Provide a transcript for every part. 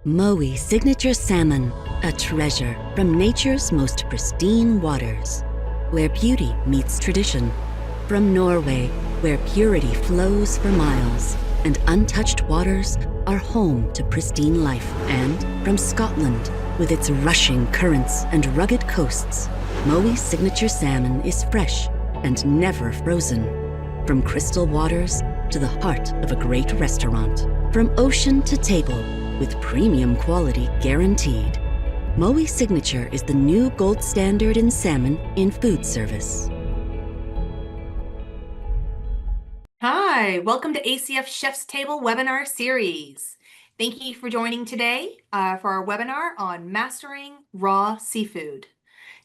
Mowi Signature Salmon, a treasure from nature's most pristine waters, where beauty meets tradition. From Norway, where purity flows for miles, and untouched waters are home to pristine life. And from Scotland, with its rushing currents and rugged coasts, Mowi Signature Salmon is fresh and never frozen. From crystal waters to the heart of a great restaurant, from ocean to table, with premium quality guaranteed. Mowi Signature is the new gold standard in salmon in food service. Hi, welcome to ACF Chef's Table webinar series. Thank you for joining today for our webinar on mastering raw seafood.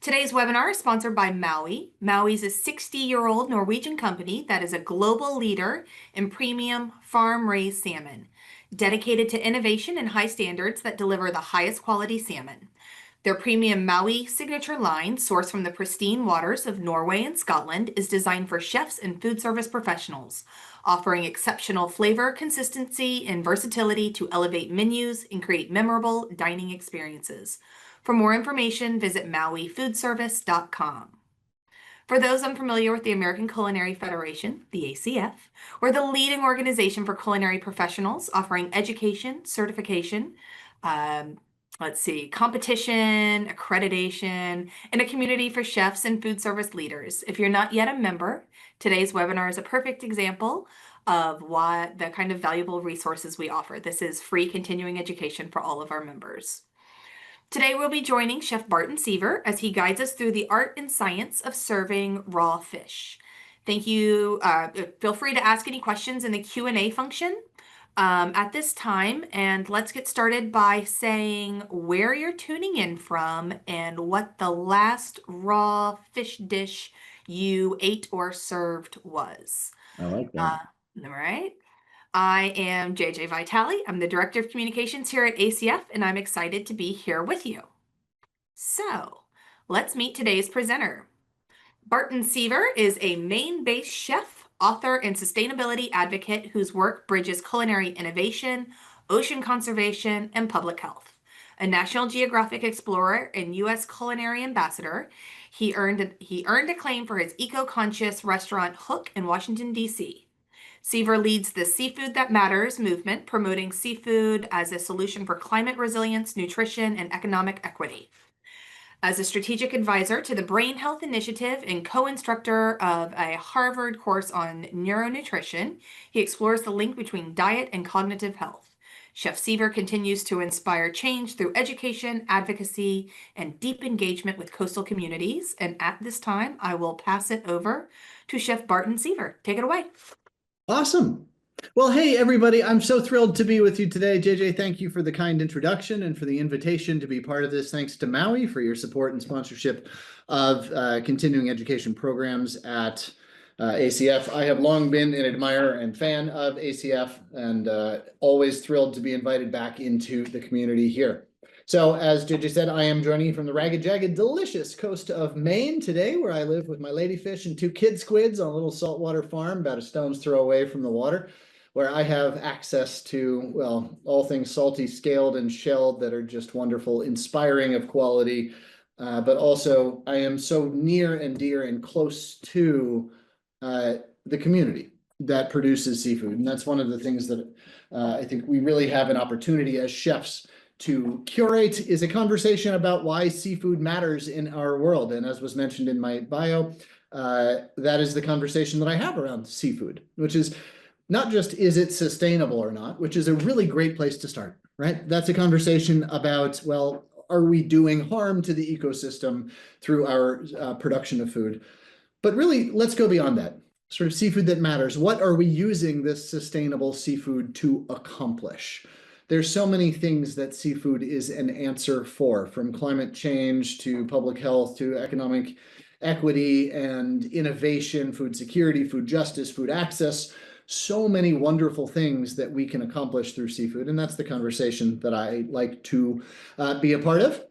Today's webinar is sponsored by Mowi. Mowi is a 60-year-old Norwegian company that is a global leader in premium farm-raised salmon, dedicated to innovation and high standards that deliver the highest quality salmon. Their premium Mowi signature line, sourced from the pristine waters of Norway and Scotland, is designed for chefs and food service professionals, offering exceptional flavor, consistency, and versatility to elevate menus and create memorable dining experiences. For more information, visit MawiFoodService.com. For those unfamiliar with the American Culinary Federation, the ACF, we're the leading organization for culinary professionals, offering education, certification, competition, accreditation, and a community for chefs and food service leaders. If you're not yet a member, today's webinar is a perfect example of what the kind of valuable resources we offer. This is free continuing education for all of our members. Today we'll be joining Chef Barton Seaver as he guides us through the art and science of serving raw fish. Thank you. Feel free to ask any questions in the Q&A function at this time, and let's get started by saying where you're tuning in from and what the last raw fish dish you ate or served was. I like that. All right. I am JJ Vitale. I'm the Director of Communications here at ACF, and I'm excited to be here with you. So let's meet today's presenter. Barton Seaver is a Maine-based chef, author, and sustainability advocate whose work bridges culinary innovation, ocean conservation, and public health. A National Geographic explorer and U.S. culinary ambassador, he earned acclaim for his eco-conscious restaurant Hook in Washington, D.C. Seaver leads the Seafood That Matters movement, promoting seafood as a solution for climate resilience, nutrition, and economic equity. As a strategic advisor to the Brain Health Initiative and co-instructor of a Harvard course on neuronutrition, he explores the link between diet and cognitive health. Chef Seaver continues to inspire change through education, advocacy, and deep engagement with coastal communities. And at this time, I will pass it over to Chef Barton Seaver. Take it away. Awesome. Well, hey, everybody. I'm so thrilled to be with you today. JJ, thank you for the kind introduction and for the invitation to be part of this. Thanks to Mowi for your support and sponsorship of continuing education programs at ACF. I have long been an admirer and fan of ACF and always thrilled to be invited back into the community here. So as JJ said, I am joining you from the ragged, jagged, delicious coast of Maine today, where I live with my ladyfish and two kid squids on a little saltwater farm about a stone's throw away from the water, where I have access to, well, all things salty, scaled, and shelled that are just wonderful, inspiring of quality. But also, I am so near and dear and close to the community that produces seafood. And that's one of the things that I think we really have an opportunity as chefs to curate, is a conversation about why seafood matters in our world. And as was mentioned in my bio, that is the conversation that I have around seafood, which is not just is it sustainable or not, which is a really great place to start, right? That's a conversation about, well, are we doing harm to the ecosystem through our production of food? But really, let's go beyond that. Sort of seafood that matters. What are we using this sustainable seafood to accomplish? There's so many things that seafood is an answer for, from climate change to public health to economic equity and innovation, food security, food justice, food access. So many wonderful things that we can accomplish through seafood. And that's the conversation that I like to be a part of.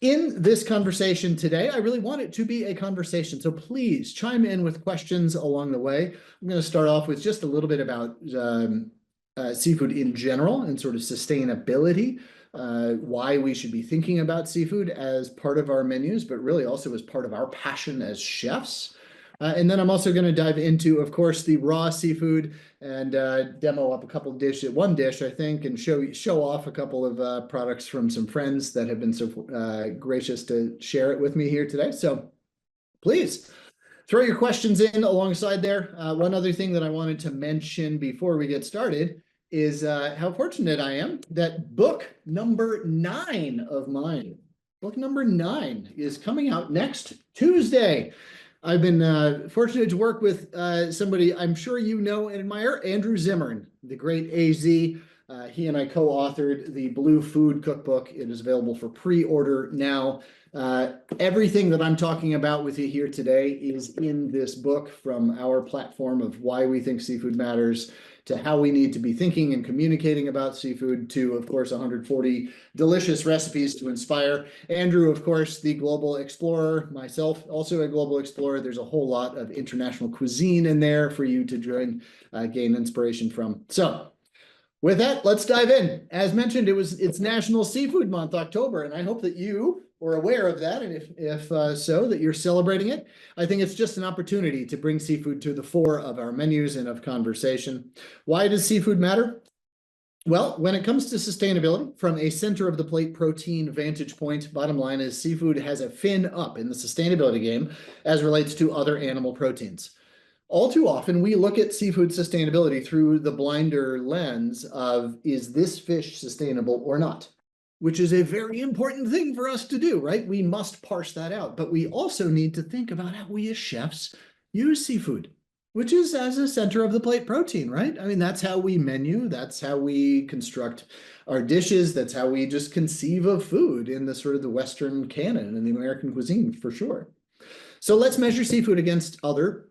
In this conversation today, I really want it to be a conversation. So please chime in with questions along the way. I'm going to start off with just a little bit about seafood in general and sort of sustainability, why we should be thinking about seafood as part of our menus, but really also as part of our passion as chefs. And then I'm also going to dive into, of course, the raw seafood and demo up a couple of dishes, one dish, I think, and show off a couple of products from some friends that have been so gracious to share it with me here today. So please throw your questions in alongside there. One other thing that I wanted to mention before we get started is how fortunate I am that book number 9 of mine, book number 9 is coming out next Tuesday. I've been fortunate to work with somebody I'm sure you know and admire, Andrew Zimmern, the great AZ. He and I co-authored the Blue Food Cookbook. It is available for pre-order now. Everything that I'm talking about with you here today is in this book, from our platform of why we think seafood matters, to how we need to be thinking and communicating about seafood, to, of course, 140 delicious recipes to inspire. Andrew, of course, the global explorer, myself, also a global explorer. There's a whole lot of international cuisine in there for you to join, gain inspiration from. So with that, let's dive in. As mentioned, it's National Seafood Month, October, and I hope that you were aware of that, and if so, that you're celebrating it. I think it's just an opportunity to bring seafood to the fore of our menus and of conversation. Why does seafood matter? Well, when it comes to sustainability, from a center of the plate protein vantage point, bottom line is seafood has a fin up in the sustainability game as relates to other animal proteins. All too often, we look at seafood sustainability through the blinder lens of, is this fish sustainable or not? Which is a very important thing for us to do, right? We must parse that out, but we also need to think about how we as chefs use seafood, which is as a center of the plate protein, right? I mean, that's how we menu, that's how we construct our dishes, that's how we just conceive of food in the sort of the Western canon and the American cuisine, for sure. So let's measure seafood against other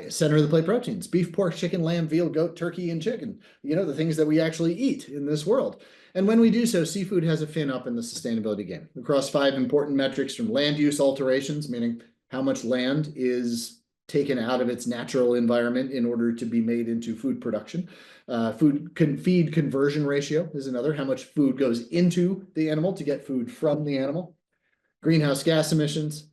center of the plate proteins: beef, pork, chicken, lamb, veal, goat, turkey, and chicken. You know, the things that we actually eat in this world. And when we do so, seafood has a fin up in the sustainability game across 5 important metrics, from land use alterations, meaning how much land is taken out of its natural environment in order to be made into food production. Feed conversion ratio is another, how much food goes into the animal to get food from the animal. Greenhouse gas emissions,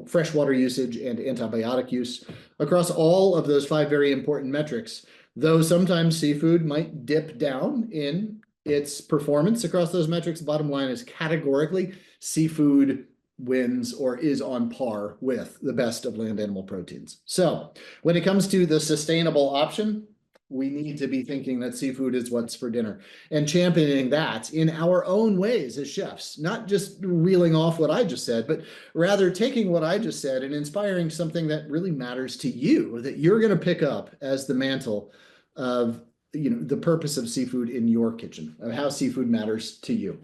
freshwater usage, and antibiotic use. Across all of those 5 very important metrics, though sometimes seafood might dip down in its performance across those metrics, bottom line is categorically seafood wins or is on par with the best of land animal proteins. So when it comes to the sustainable option, we need to be thinking that seafood is what's for dinner and championing that in our own ways as chefs, not just reeling off what I just said, but rather taking what I just said and inspiring something that really matters to you, that you're going to pick up as the mantle of, you know, the purpose of seafood in your kitchen, of how seafood matters to you.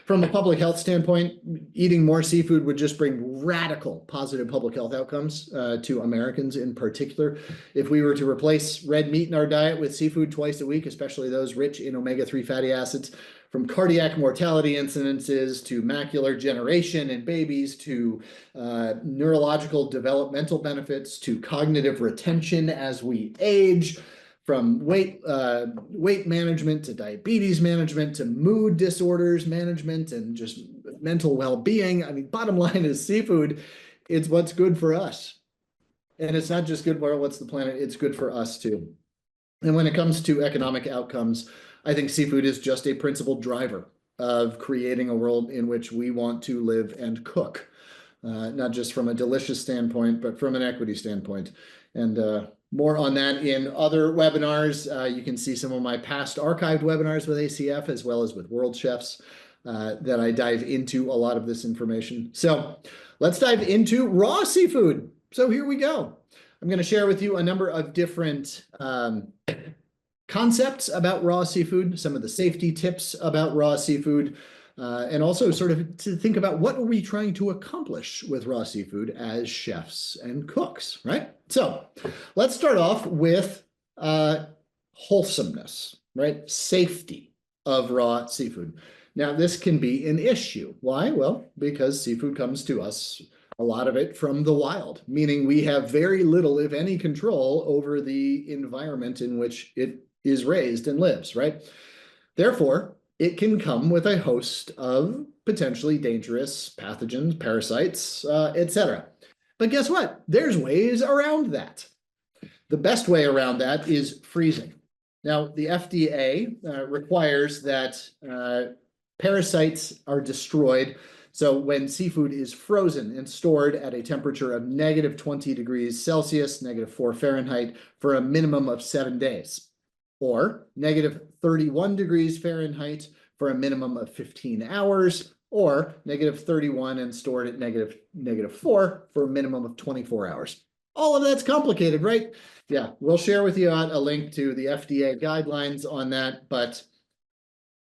From a public health standpoint, eating more seafood would just bring radical positive public health outcomes to Americans in particular. If we were to replace red meat in our diet with seafood twice a week, especially those rich in omega-3 fatty acids, from cardiac mortality incidences to macular degeneration in babies, to neurological developmental benefits, to cognitive retention as we age, from weight management to diabetes management to mood disorders management and just mental well-being. I mean, bottom line is seafood, it's what's good for us. And it's not just good for what's the planet, it's good for us too. And when it comes to economic outcomes, I think seafood is just a principal driver of creating a world in which we want to live and cook, not just from a delicious standpoint, but from an equity standpoint. And more on that in other webinars. You can see some of my past archived webinars with ACF as well as with World Chefs that I dive into a lot of this information. So let's dive into raw seafood. So here we go. I'm going to share with you a number of different concepts about raw seafood, some of the safety tips about raw seafood, and also sort of to think about what are we trying to accomplish with raw seafood as chefs and cooks, right? So let's start off with wholesomeness, right? Safety of raw seafood. Now, this can be an issue. Why? Well, because seafood comes to us a lot of it from the wild, meaning we have very little, if any, control over the environment in which it is raised and lives, right? Therefore, it can come with a host of potentially dangerous pathogens, parasites, etc. But guess what? There's ways around that. The best way around that is freezing. Now, the FDA requires that parasites are destroyed. So when seafood is frozen and stored at a temperature of -20 degrees Celsius, -4 Fahrenheit, for a minimum of 7 days, or -31 degrees Fahrenheit for a minimum of 15 hours, or -31 and stored at -4 for a minimum of 24 hours. All of that's complicated, right? Yeah, we'll share with you a link to the FDA guidelines on that, but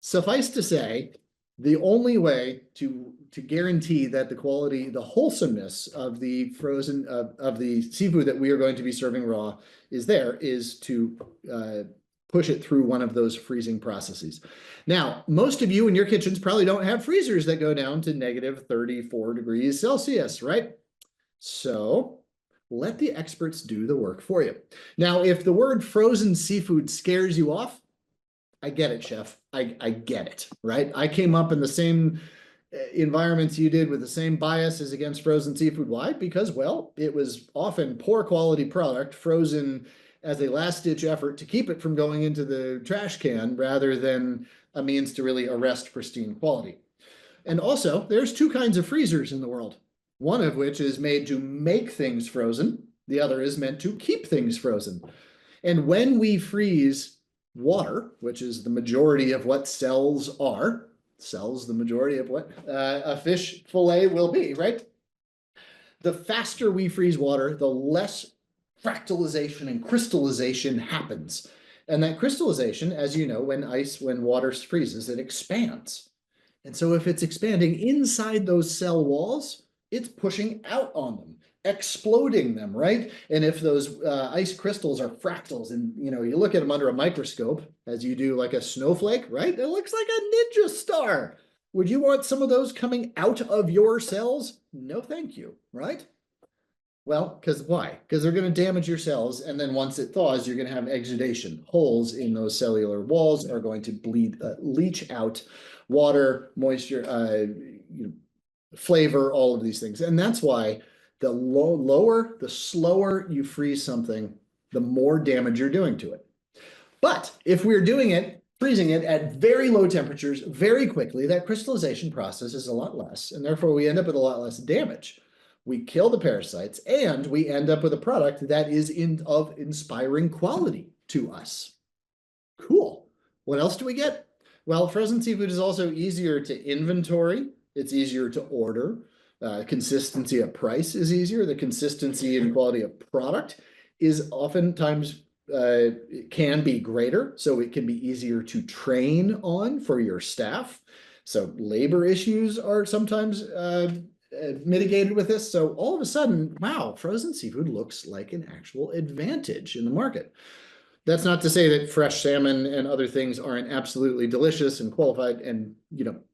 suffice to say, the only way to guarantee that the quality, the wholesomeness of the frozen of the seafood that we are going to be serving raw is to push it through one of those freezing processes. Now, most of you in your kitchens probably don't have freezers that go down to -34 degrees Celsius, right? So let the experts do the work for you. Now, if the word frozen seafood scares you off, I get it, chef. I get it, right? I came up in the same environments you did with the same biases against frozen seafood. Why? Because, well, it was often poor quality product frozen as a last-ditch effort to keep it from going into the trash can rather than a means to really arrest pristine quality. And also, there's two kinds of freezers in the world, one of which is made to make things frozen. The other is meant to keep things frozen. And when we freeze water, which is the majority of what cells are, cells the majority of what a fish fillet will be, right? The faster we freeze water, the less fractalization and crystallization happens. And that crystallization, as you know, when water freezes, it expands. And so if it's expanding inside those cell walls, it's pushing out on them, exploding them, right? And if those ice crystals are fractals and you look at them under a microscope as you do like a snowflake, right? It looks like a ninja star. Would you want some of those coming out of your cells? No, thank you, right? Well, because why? Because they're going to damage your cells, and then once it thaws, you're going to have exudation. Holes in those cellular walls are going to leach out water, moisture, flavor, all of these things. And that's why the the slower you freeze something, the more damage you're doing to it. But if we're freezing it at very low temperatures very quickly, that crystallization process is a lot less, and therefore we end up with a lot less damage. We kill the parasites, and we end up with a product that is of inspiring quality to us. Cool. What else do we get? Well, frozen seafood is also easier to inventory. It's easier to order. Consistency of price is easier. The consistency and quality of product is oftentimes can be greater, so it can be easier to train on for your staff. So labor issues are sometimes mitigated with this. So all of a sudden, wow, frozen seafood looks like an actual advantage in the market. That's not to say that fresh salmon and other things aren't absolutely delicious and qualified and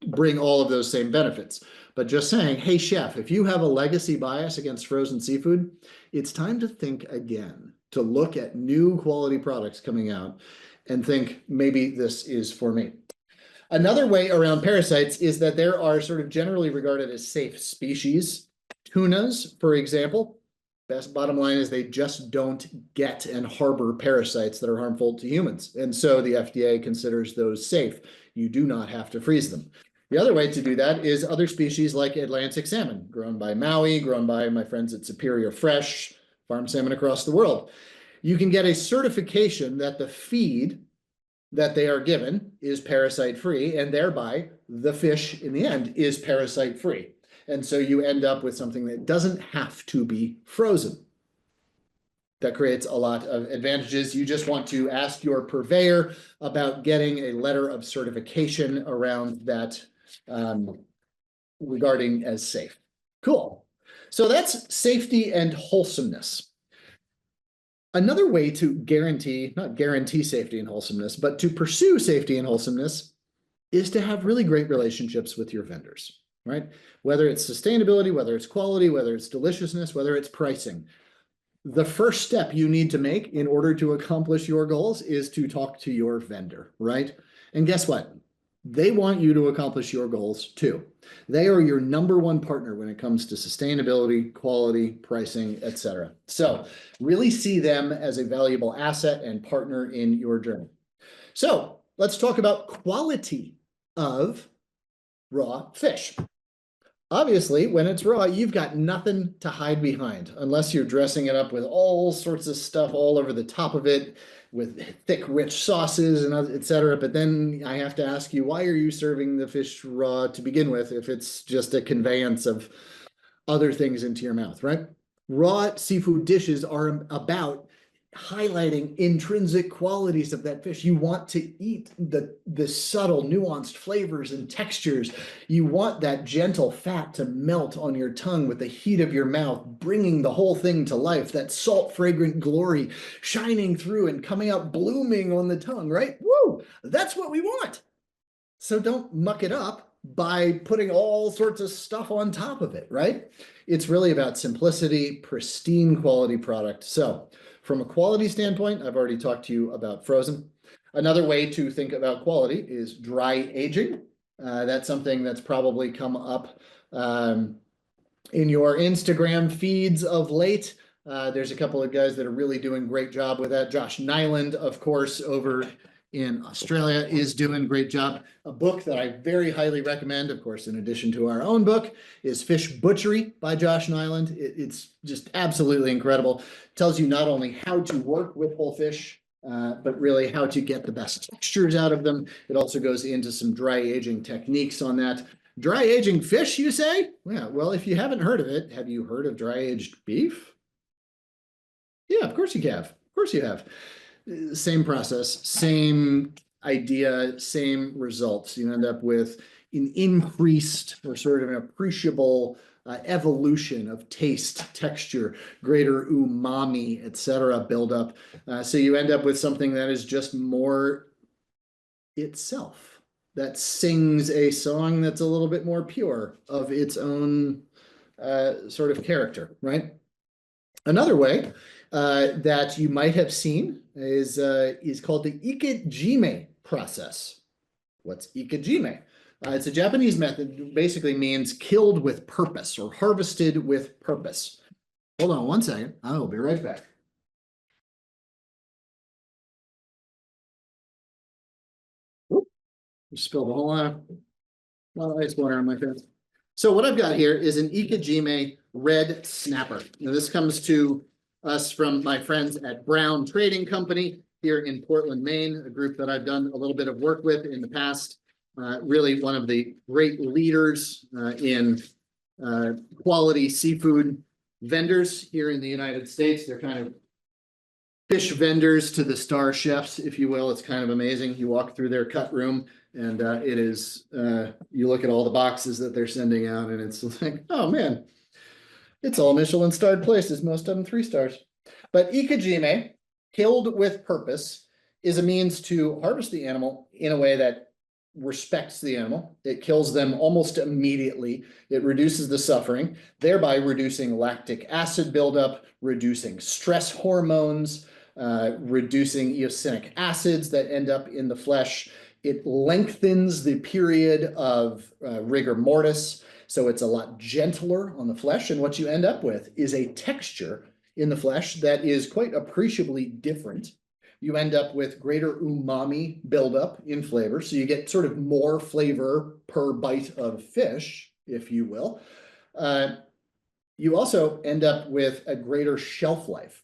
bring all of those same benefits. But just saying, hey chef, if you have a legacy bias against frozen seafood, it's time to think again, to look at new quality products coming out and think maybe this is for me. Another way around parasites is that there are sort of generally regarded as safe species. Tunas, for example, bottom line is they just don't get and harbor parasites that are harmful to humans. And so the FDA considers those safe. You do not have to freeze them. The other way to do that is other species like Atlantic salmon, grown by Maui, grown by my friends at Superior Fresh, farm salmon across the world. You can get a certification that the feed that they are given is parasite-free, and thereby the fish in the end is parasite-free. And so you end up with something that doesn't have to be frozen. That creates a lot of advantages. You just want to ask your purveyor about getting a letter of certification around that regarding as safe. Cool. So that's safety and wholesomeness. Another way to not guarantee safety and wholesomeness, but to pursue safety and wholesomeness is to have really great relationships with your vendors. right? Whether it's sustainability, whether it's quality, whether it's deliciousness, whether it's pricing. The first step you need to make in order to accomplish your goals is to talk to your vendor, right? And guess what? They want you to accomplish your goals too. They are your number one partner when it comes to sustainability, quality, pricing, etc. So really see them as a valuable asset and partner in your journey. So let's talk about quality of raw fish. Obviously, when it's raw, you've got nothing to hide behind unless you're dressing it up with all sorts of stuff all over the top of it with thick, rich sauces and etc. But then I have to ask you, why are you serving the fish raw to begin with if it's just a conveyance of other things into your mouth, right? Raw seafood dishes are about highlighting intrinsic qualities of that fish. You want to eat the subtle, nuanced flavors and textures. You want that gentle fat to melt on your tongue with the heat of your mouth, bringing the whole thing to life, that salt, fragrant glory shining through and coming out blooming on the tongue, right? Woo! That's what we want. So don't muck it up by putting all sorts of stuff on top of it, right? It's really about simplicity, pristine quality product. So from a quality standpoint, I've already talked to you about frozen. Another way to think about quality is dry aging. That's something that's probably come up in your Instagram feeds of late. There's a couple of guys that are really doing a great job with that. Josh Nyland, of course, over in Australia is doing a great job. A book that I very highly recommend, of course, in addition to our own book, is Fish Butchery by Josh Nyland. It's just absolutely incredible. It tells you not only how to work with whole fish, but really how to get the best textures out of them. It also goes into some dry aging techniques on that. Dry aging fish, you say? Yeah, well, if you haven't heard of it, have you heard of dry aged beef? Yeah, of course you have. Of course you have. Same process, same idea, same results. You end up with an increased or sort of an appreciable evolution of taste, texture, greater umami, etc. buildup. So you end up with something that is just more itself, that sings a song that's a little bit more pure of its own sort of character, right? Another way that you might have seen is called the ikejime process. What's ikejime? It's a Japanese method. It basically means killed with purpose or harvested with purpose. Hold on one second. I will be right back. Oop, just spilled a whole lot of ice water on my face. So what I've got here is an ikejime red snapper. Now this comes to us from my friends at Brown Trading Company here in Portland, Maine, a group that I've done a little bit of work with in the past. Really one of the great leaders in quality seafood vendors here in the United States. They're kind of fish vendors to the star chefs, if you will. It's kind of amazing. You walk through their cut room and it is, you look at all the boxes that they're sending out and it's like, oh man, it's all Michelin starred places, most of them 3 stars. But ikejime, killed with purpose, is a means to harvest the animal in a way that respects the animal. It kills them almost immediately. It reduces the suffering, thereby reducing lactic acid buildup, reducing stress hormones, reducing eosinic acids that end up in the flesh. It lengthens the period of rigor mortis, so it's a lot gentler on the flesh. And what you end up with is a texture in the flesh that is quite appreciably different. You end up with greater umami buildup in flavor. So you get sort of more flavor per bite of fish, if you will. You also end up with a greater shelf life.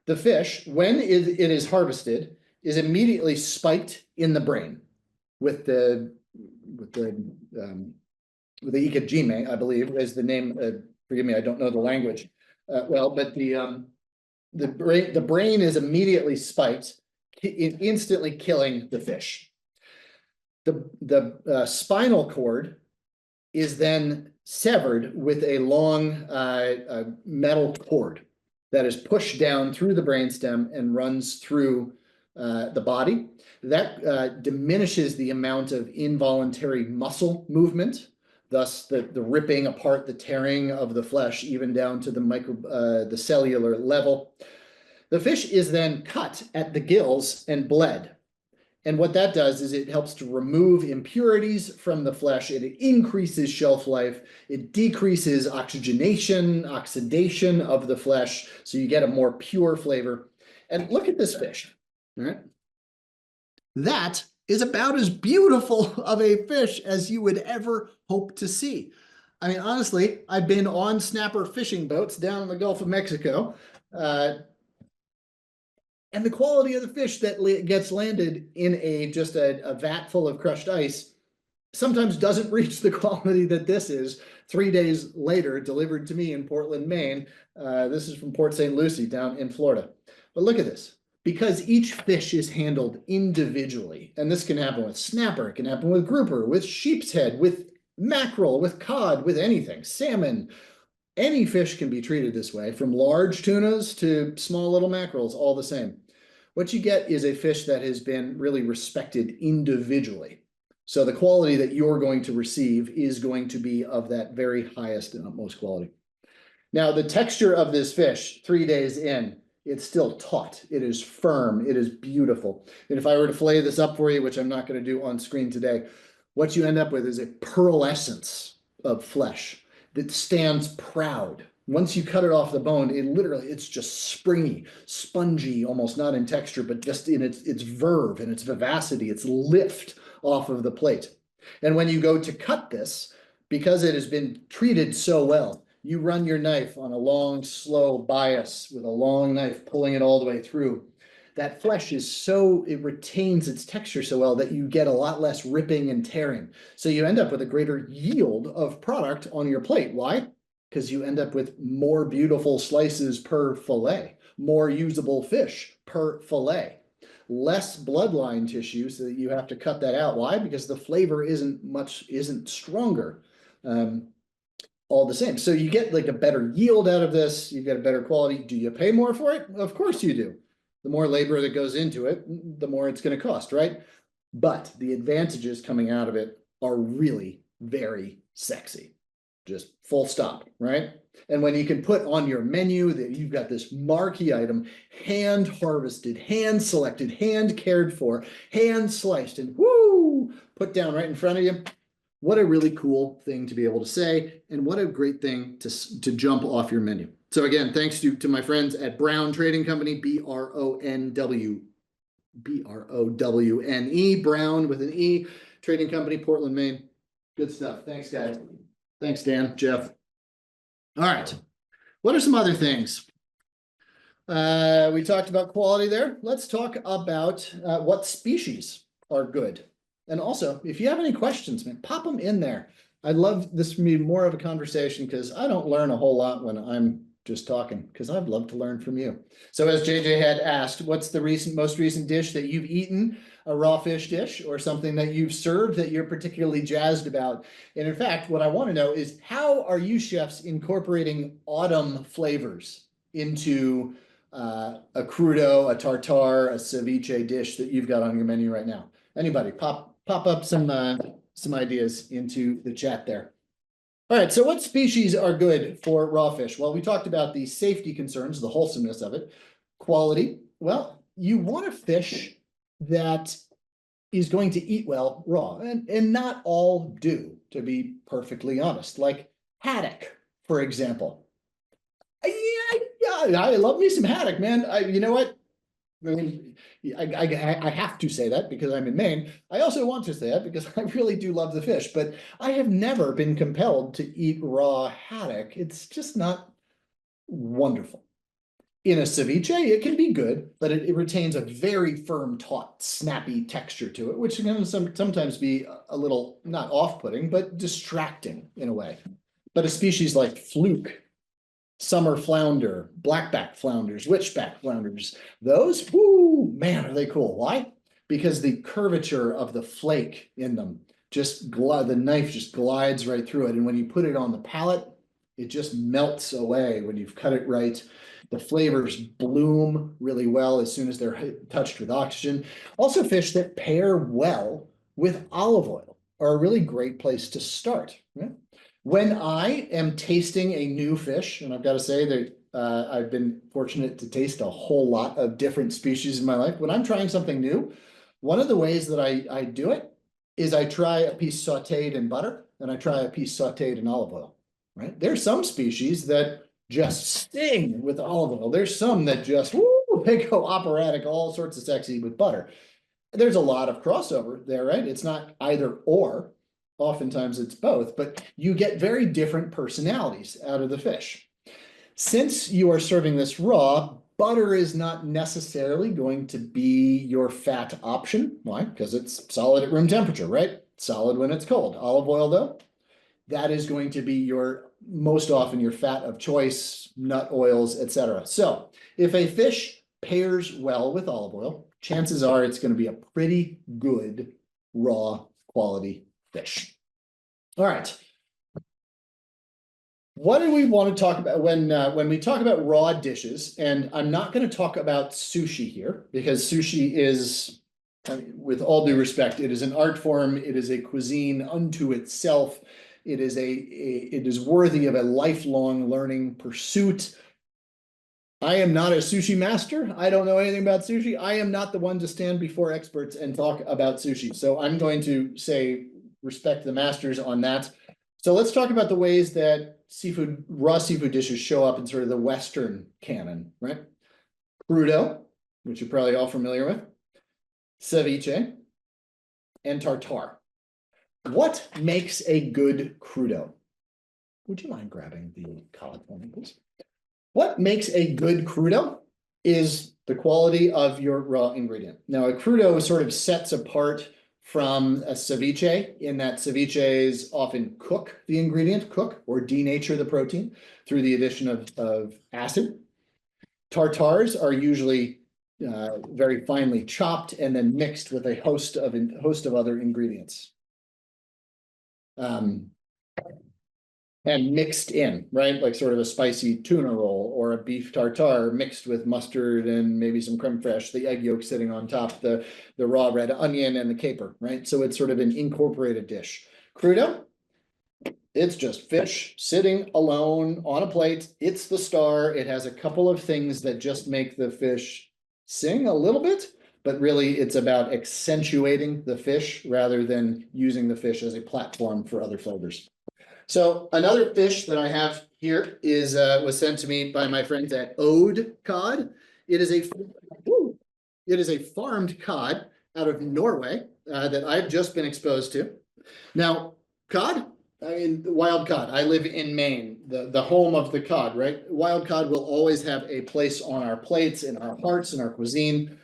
The fish, when it is harvested, is immediately spiked in the brain with the ikejime, I believe, is the name. Forgive me, I don't know the language well, but the brain is immediately spiked, instantly killing the fish. The spinal cord is then severed with a long metal cord that is pushed down through the brainstem and runs through the body. That diminishes the amount of involuntary muscle movement thus the ripping apart, the tearing of the flesh, even down to the cellular level. The fish is then cut at the gills and bled. And what that does is it helps to remove impurities from the flesh. It increases shelf life. It decreases oxidation of the flesh. So you get a more pure flavor. And look at this fish. All right. That is about as beautiful of a fish as you would ever hope to see. I mean, honestly, I've been on snapper fishing boats down in the Gulf of Mexico. And the quality of the fish that gets landed in just a vat full of crushed ice sometimes doesn't reach the quality that this is 3 days later, delivered to me in Portland, Maine. This is from Port St. Lucie down in Florida. But look at this. Because each fish is handled individually, and this can happen with snapper, it can happen with grouper, with sheep's head, with mackerel, with cod, with anything, salmon. Any fish can be treated this way, from large tunas to small little mackerels, all the same. What you get is a fish that has been really respected individually. So the quality that you're going to receive is going to be of that very highest and utmost quality. Now, the texture of this fish 3 days in, it's still taut. It is firm. It is beautiful. And if I were to fillet this up for you, which I'm not going to do on screen today, what you end up with is a pearlescence of flesh that stands proud. Once you cut it off the bone, it's just springy, spongy, almost not in texture, but just in its verve and its vivacity, its lift off of the plate. And when you go to cut this, because it has been treated so well, you run your knife on a long, slow bias with a long knife, pulling it all the way through. That flesh it retains its texture so well that you get a lot less ripping and tearing. So you end up with a greater yield of product on your plate. Why? Because you end up with more beautiful slices per fillet, more usable fish per fillet, less bloodline tissue so that you have to cut that out. Why? Because the flavor isn't stronger. All the same. So you get like a better yield out of this. You get a better quality. Do you pay more for it? Of course you do. The more labor that goes into it, the more it's going to cost, right? But the advantages coming out of it are really very sexy. Just full stop, right? And when you can put on your menu that you've got this marquee item, hand harvested, hand selected, hand cared for, hand sliced, and whoo, put down right in front of you. What a really cool thing to be able to say, and what a great thing to jump off your menu. So again, thanks to my friends at Brown Trading Company, Brownwne, Brown with an E, Trading Company, Portland, Maine. Good stuff. Thanks, guys. Thanks, Dan, Jeff. All right. What are some other things? We talked about quality there. Let's talk about what species are good. And also, if you have any questions, man, pop them in there. I'd love this to be more of a conversation because I don't learn a whole lot when I'm just talking, because I'd love to learn from you. So as JJ had asked, what's the most recent dish that you've eaten, a raw fish dish or something that you've served that you're particularly jazzed about? And in fact, what I want to know is how are you chefs incorporating autumn flavors into a crudo, a tartare, a ceviche dish that you've got on your menu right now? Anybody pop up some ideas into the chat there. All right, so what species are good for raw fish? Well, we talked about the safety concerns, the wholesomeness of it. Quality, well, you want a fish that is going to eat well raw, and not all do, to be perfectly honest. Like haddock, for example. Yeah, I love me some haddock, man. You know what? I mean, I have to say that because I'm in Maine. I also want to say that because I really do love the fish, but I have never been compelled to eat raw haddock. It's just not wonderful. In a ceviche, it can be good, but it retains a very firm, taut, snappy texture to it, which can sometimes be a little, not off-putting, but distracting in a way. But a species like fluke, summer flounder, blackback flounders, witchback flounders, those, whoo, man, are they cool. Why? Because the curvature of the flake in them, the knife just glides right through it. And when you put it on the palate, it just melts away when you've cut it right. The flavors bloom really well as soon as they're touched with oxygen. Also fish that pair well with olive oil. are a really great place to start, right? When I am tasting a new fish, and I've got to say that I've been fortunate to taste a whole lot of different species in my life. When I'm trying something new, one of the ways that I do it is I try a piece sauteed in butter and I try a piece sauteed in olive oil, right? There's some species that just sting with olive oil. There's some that just, woo, they go operatic, all sorts of sexy with butter. There's a lot of crossover there, right? It's not either or. Oftentimes it's both, but you get very different personalities out of the fish. Since you are serving this raw, butter is not necessarily going to be your fat option. Why? Because it's solid at room temperature, right? Solid when it's cold. Olive oil, though, that is going to be your most often your fat of choice, nut oils, etc. So if a fish pairs well with olive oil, chances are it's going to be a pretty good raw quality fish. All right. What do we want to talk about when we talk about raw dishes? And I'm not going to talk about sushi here because sushi is, with all due respect, it is an art form. It is a cuisine unto itself. It is worthy of a lifelong learning pursuit. I am not a sushi master. I don't know anything about sushi. I am not the one to stand before experts and talk about sushi. So I'm going to say respect the masters on that. So let's talk about the ways that raw seafood dishes show up in sort of the Western canon, right? Crudo, which you're probably all familiar with, ceviche, and tartare. What makes a good crudo? Would you mind grabbing the cod for me, please? What makes a good crudo is the quality of your raw ingredient. Now, a crudo sort of sets apart from a ceviche in that ceviches often cook the ingredient, or denature the protein through the addition of acid. Tartares are usually very finely chopped and then mixed with a host of other ingredients. And mixed in, right? Like sort of a spicy tuna roll or a beef tartare mixed with mustard and maybe some creme fraiche, the egg yolk sitting on top, the raw red onion and the caper, right? So it's sort of an incorporated dish. Crudo, it's just fish sitting alone on a plate. It's the star. It has a couple of things that just make the fish sing a little bit, but really it's about accentuating the fish rather than using the fish as a platform for other flavors. So another fish that I have here is was sent to me by my friends at Ode Cod. It is a farmed cod out of Norway that I've just been exposed to. Now, cod, I mean, wild cod. I live in Maine, the home of the cod, right? Wild cod will always have a place on our plates, in our hearts, in our cuisine.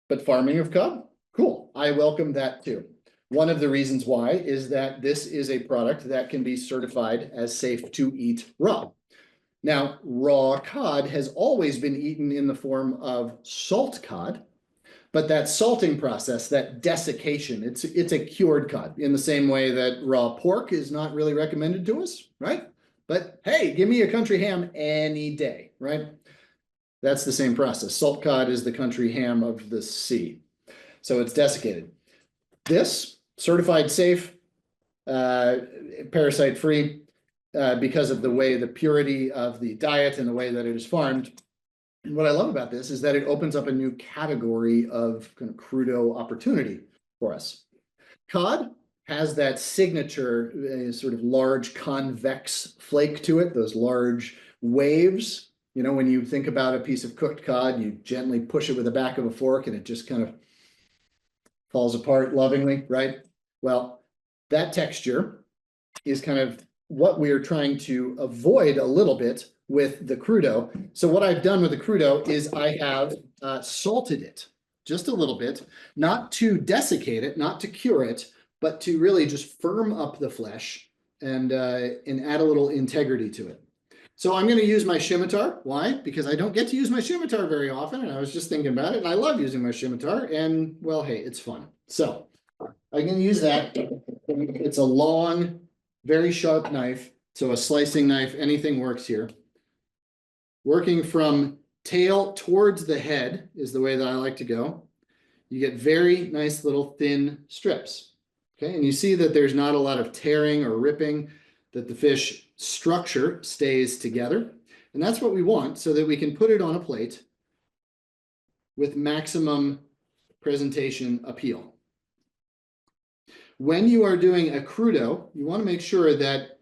But farming of cod, cool. I welcome that too. One of the reasons why is that this is a product that can be certified as safe to eat raw. Now, raw cod has always been eaten in the form of salt cod, but that salting process, that desiccation, it's a cured cod in the same way that raw pork is not really recommended to us, right? But hey, give me a country ham any day, right? That's the same process. Salt cod is the country ham of the sea. So it's desiccated. This certified safe, parasite free, because of the purity of the diet and the way that it is farmed. And what I love about this is that it opens up a new category of kind of crudo opportunity for us. Cod has that signature sort of large convex flake to it, those large waves. You know, when you think about a piece of cooked cod, you gently push it with the back of a fork and it just kind of falls apart lovingly, right? Well, that texture is kind of what we are trying to avoid a little bit with the crudo. So what I've done with the crudo is I have salted it just a little bit, not to desiccate it, not to cure it, but to really just firm up the flesh and add a little integrity to it. So I'm going to use my scimitar. Why? Because I don't get to use my scimitar very often, and I was just thinking about it, and I love using my scimitar, and well, hey, it's fun. So I can use that. It's a long, very sharp knife, so a slicing knife, anything works here. Working from tail towards the head is the way that I like to go. You get very nice little thin strips. Okay, and you see that there's not a lot of tearing or ripping, that the fish structure stays together. And that's what we want so that we can put it on a plate with maximum presentation appeal. When you are doing a crudo, you want to make sure that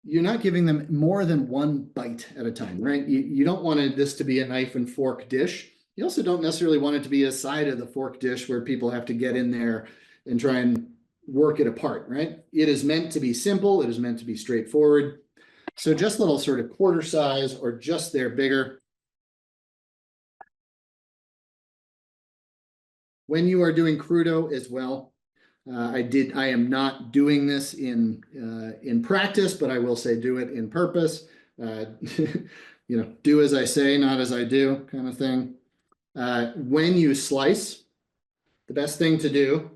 you're not giving them more than one bite at a time, right? You don't want this to be a knife and fork dish. You also don't necessarily want it to be a side of the fork dish where people have to get in there and try and work it apart, right? It is meant to be simple. It is meant to be straightforward. So just little sort of quarter size or just there bigger. When you are doing crudo as well, I am not doing this in practice, but I will say do it in purpose. Do as I say, not as I do, kind of thing. When you slice, the best thing to do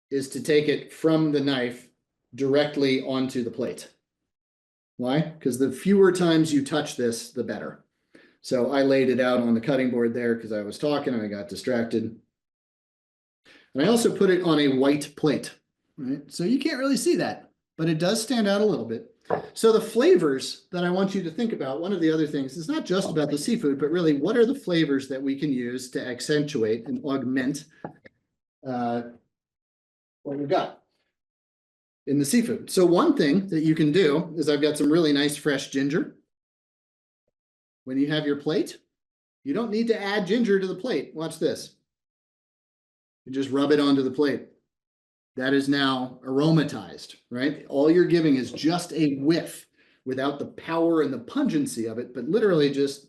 is to take it from the knife directly onto the plate. Why? Because the fewer times you touch this, the better. So I laid it out on the cutting board there because I was talking and I got distracted. And I also put it on a white plate, right? So you can't really see that, but it does stand out a little bit. So the flavors that I want you to think about, one of the other things is not just about the seafood, but really what are the flavors that we can use to accentuate and augment what we've got in the seafood. So one thing that you can do is I've got some really nice fresh ginger. When you have your plate, you don't need to add ginger to the plate. Watch this. You just rub it onto the plate. That is now aromatized, right? All you're giving is just a whiff without the power and the pungency of it, but literally just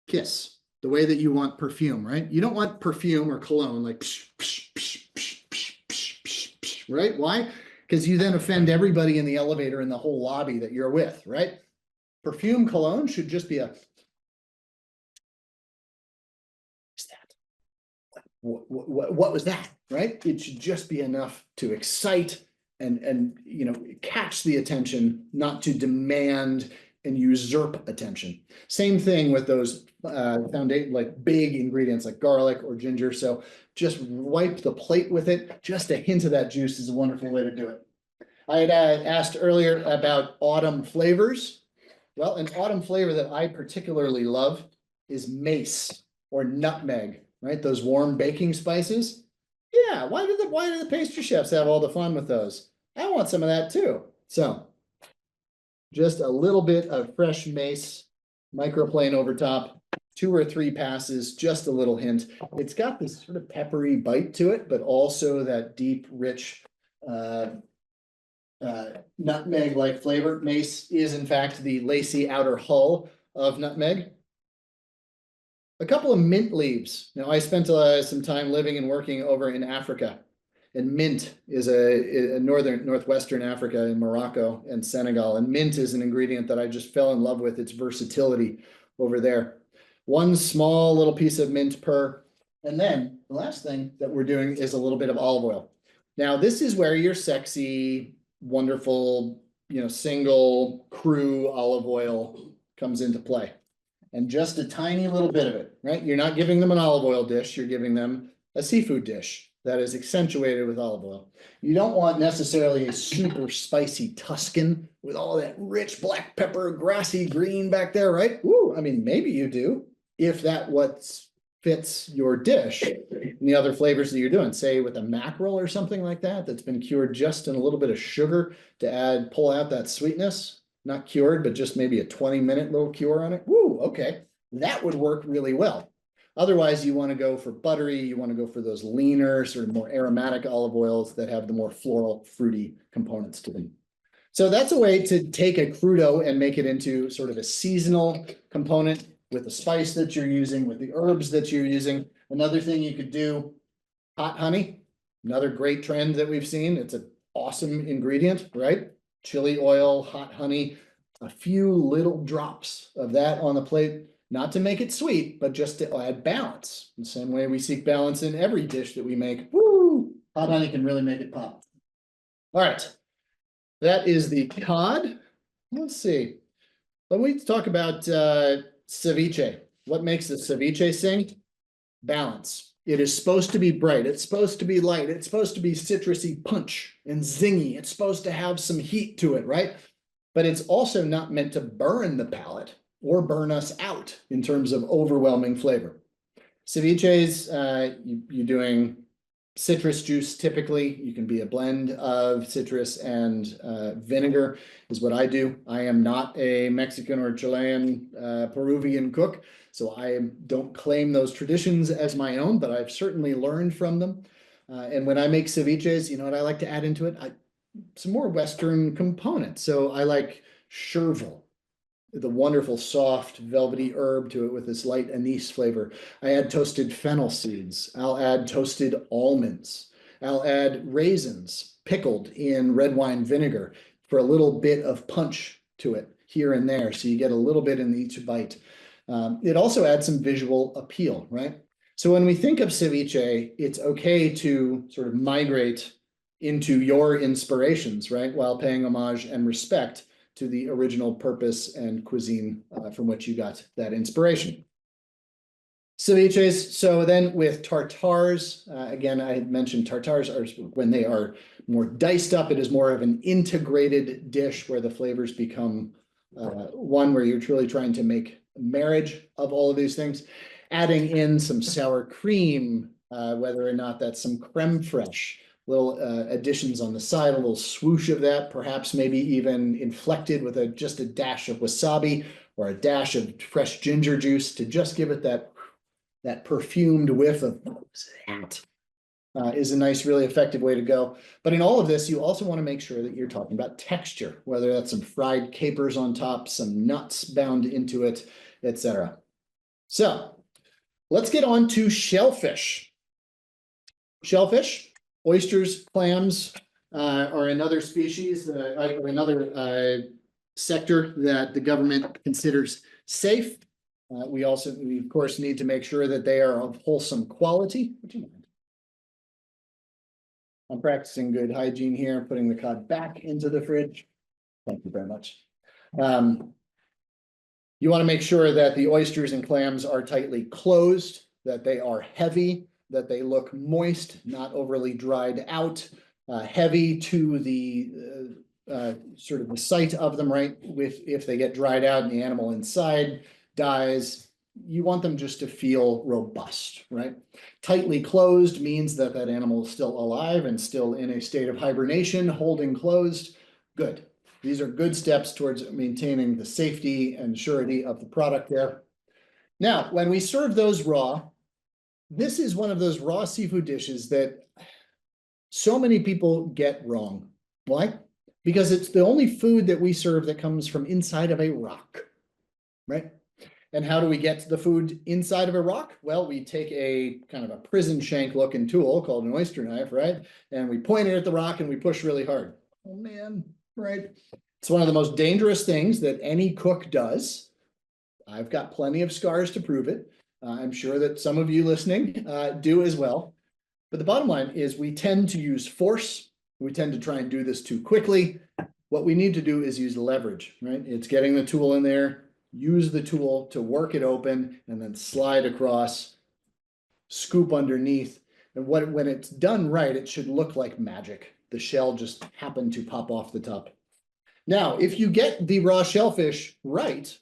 kiss the way that you want perfume, right? You don't want perfume or cologne like psh, psh, psh, psh, psh, psh, psh, psh, right? Why? Because you then offend everybody in the elevator in the whole lobby that you're with, right? Perfume cologne should just be a what was that, right? It should just be enough to excite and catch the attention, not to demand and usurp attention. Same thing with those foundation, like big ingredients like garlic or ginger. So just wipe the plate with it. Just a hint of that juice is a wonderful way to do it. I had asked earlier about autumn flavors. Well, an autumn flavor that I particularly love is mace or nutmeg. Right, those warm baking spices. Yeah, why do the pastry chefs have all the fun with those? I want some of that too. So just a little bit of fresh mace, microplane over top, 2 or 3 passes, just a little hint. It's got this sort of peppery bite to it, but also that deep, rich nutmeg-like flavor. Mace is in fact the lacy outer hull of nutmeg. A couple of mint leaves. Now, I spent some time living and working over in Africa, and mint is a northwestern Africa in Morocco and Senegal, and mint is an ingredient that I just fell in love with its versatility over there. 1 small little piece of mint per, and then the last thing that we're doing is a little bit of olive oil. Now, this is where your sexy, wonderful, single crew olive oil comes into play. And just a tiny little bit of it, right? You're not giving them an olive oil dish, you're giving them a seafood dish that is accentuated with olive oil. You don't want necessarily a super spicy Tuscan with all that rich black pepper, grassy green back there, right? Ooh, I mean, maybe you do, if that what fits your dish and the other flavors that you're doing, say with a mackerel or something like that, that's been cured just in a little bit of sugar to pull out that sweetness. Not cured, but just maybe a 20-minute little cure on it. Woo, okay. That would work really well. Otherwise, you want to go for buttery, you want to go for those leaner, sort of more aromatic olive oils that have the more floral, fruity components to them. So that's a way to take a crudo and make it into sort of a seasonal component with the spice that you're using, with the herbs that you're using. Another thing you could do, hot honey, another great trend that we've seen. It's an awesome ingredient, right? Chili oil, hot honey, a few little drops of that on the plate, not to make it sweet, but just to add balance. The same way we seek balance in every dish that we make. Woo! Hot honey can really make it pop. All right, that is the cod. Let's see. Let me talk about ceviche. What makes the ceviche sing? Balance. It is supposed to be bright. It's supposed to be light. It's supposed to be citrusy punch and zingy. It's supposed to have some heat to it, right? But it's also not meant to burn the palate or burn us out in terms of overwhelming flavor. Ceviches, you're doing citrus juice typically. You can be a blend of citrus and vinegar is what I do. I am not a Mexican or Chilean, Peruvian cook, so I don't claim those traditions as my own, but I've certainly learned from them. And when I make ceviches, you know what I like to add into it? Some more Western components. So I like chervil, the wonderful soft velvety herb to it with this light anise flavor. I add toasted fennel seeds. I'll add toasted almonds. I'll add raisins pickled in red wine vinegar for a little bit of punch to it here and there. So you get a little bit in each bite. It also adds some visual appeal, right? So when we think of ceviche, it's okay to sort of migrate into your inspirations, right? While paying homage and respect to the original purpose and cuisine from which you got that inspiration. Ceviches, so then with tartars, again, I had mentioned tartars are when they are more diced up, it is more of an integrated dish where the flavors become one where you're truly trying to make a marriage of all of these things. Adding in some sour cream, whether or not that's some creme fraiche, little additions on the side, a little swoosh of that, perhaps maybe even inflected with just a dash of wasabi or a dash of fresh ginger juice to just give it that perfumed whiff of that is a nice, really effective way to go. But in all of this, you also want to make sure that you're talking about texture, whether that's some fried capers on top, some nuts bound into it, etc. So let's get on to shellfish. Shellfish. Oysters, clams are another species, or another sector that the government considers safe. We of course, need to make sure that they are of wholesome quality. Would you mind? I'm practicing good hygiene here, putting the cod back into the fridge. Thank you very much. You want to make sure that the oysters and clams are tightly closed, that they are heavy, that they look moist, not overly dried out, heavy to the sort of the sight of them, right? If they get dried out and the animal inside dies, you want them just to feel robust, right? Tightly closed means that that animal is still alive and still in a state of hibernation, holding closed. Good. These are good steps towards maintaining the safety and surety of the product there. Now, when we serve those raw, this is one of those raw seafood dishes that so many people get wrong. Why? Because it's the only food that we serve that comes from inside of a rock, right? And how do we get the food inside of a rock? Well, we take a kind of a prison shank looking tool called an oyster knife, right? And we point it at the rock and we push really hard. Oh man, right? It's one of the most dangerous things that any cook does. I've got plenty of scars to prove it. I'm sure that some of you listening do as well. But the bottom line is we tend to use force. We tend to try and do this too quickly. What we need to do is use leverage, right? It's getting the tool in there, use the tool to work it open, and then slide across, scoop underneath. And when it's done right, it should look like magic. The shell just happened to pop off the top. Now, if you get the raw shellfish right,